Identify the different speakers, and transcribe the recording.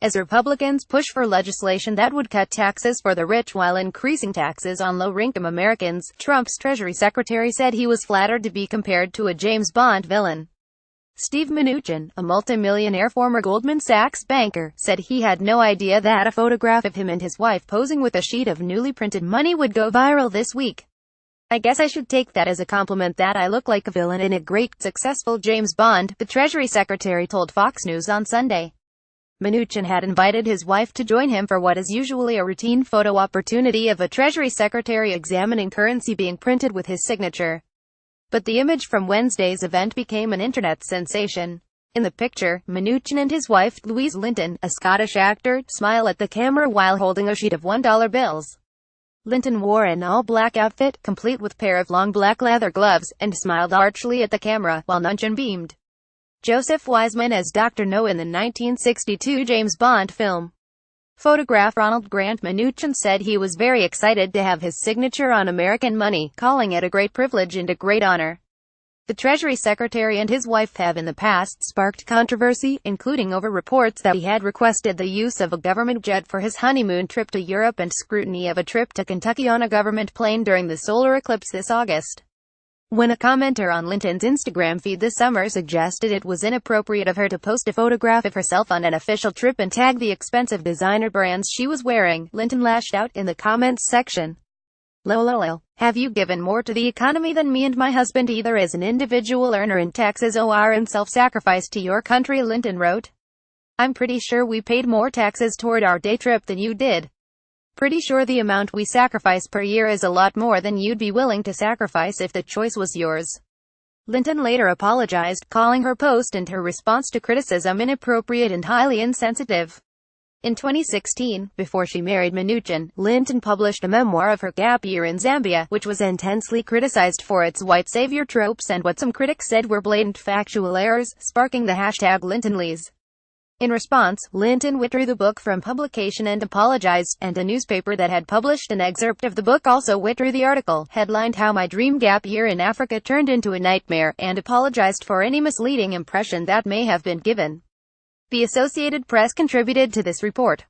Speaker 1: as Republicans push for legislation that would cut taxes for the rich while increasing taxes on low-income Americans. Trump's Treasury Secretary said he was flattered to be compared to a James Bond villain. Steve Mnuchin, a multimillionaire former Goldman Sachs banker, said he had no idea that a photograph of him and his wife posing with a sheet of newly printed money would go viral this week. "I guess I should take that as a compliment that I look like a villain in a great, successful James Bond," the Treasury Secretary told Fox News on Sunday. Mnuchin had invited his wife to join him for what is usually a routine photo opportunity of a Treasury Secretary examining currency being printed with his signature. But the image from Wednesday's event became an internet sensation. In the picture, Mnuchin and his wife, Louise Linton, a Scottish actor, smile at the camera while holding a sheet of $1 bills. Linton wore an all-black outfit, complete with a pair of long black leather gloves, and smiled archly at the camera, while Mnuchin beamed. Joseph Wiseman as Dr. No in the 1962 James Bond film. Photograph Ronald Grant Mnuchin said he was very excited to have his signature on American money, calling it a great privilege and a great honor. The Treasury Secretary and his wife have in the past sparked controversy, including over reports that he had requested the use of a government jet for his honeymoon trip to Europe and scrutiny of a trip to Kentucky on a government plane during the solar eclipse this August. When a commenter on Linton's Instagram feed this summer suggested it was inappropriate of her to post a photograph of herself on an official trip and tag the expensive designer brands she was wearing, Linton lashed out in the comments section. "Lol. Have you given more to the economy than me and my husband either as an individual earner in taxes or in self-sacrifice to your country," Linton wrote. "I'm pretty sure we paid more taxes toward our day trip than you did. Pretty sure the amount we sacrifice per year is a lot more than you'd be willing to sacrifice if the choice was yours." Linton later apologized, calling her post and her response to criticism inappropriate and highly insensitive. In 2016, before she married Mnuchin, Linton published a memoir of her gap year in Zambia, which was intensely criticized for its white savior tropes and what some critics said were blatant factual errors, sparking the hashtag LintonLees. In response, Linton withdrew the book from publication and apologized, and a newspaper that had published an excerpt of the book also withdrew the article, headlined "How My Dream Gap Year in Africa Turned into a Nightmare," and apologized for any misleading impression that may have been given. The Associated Press contributed to this report.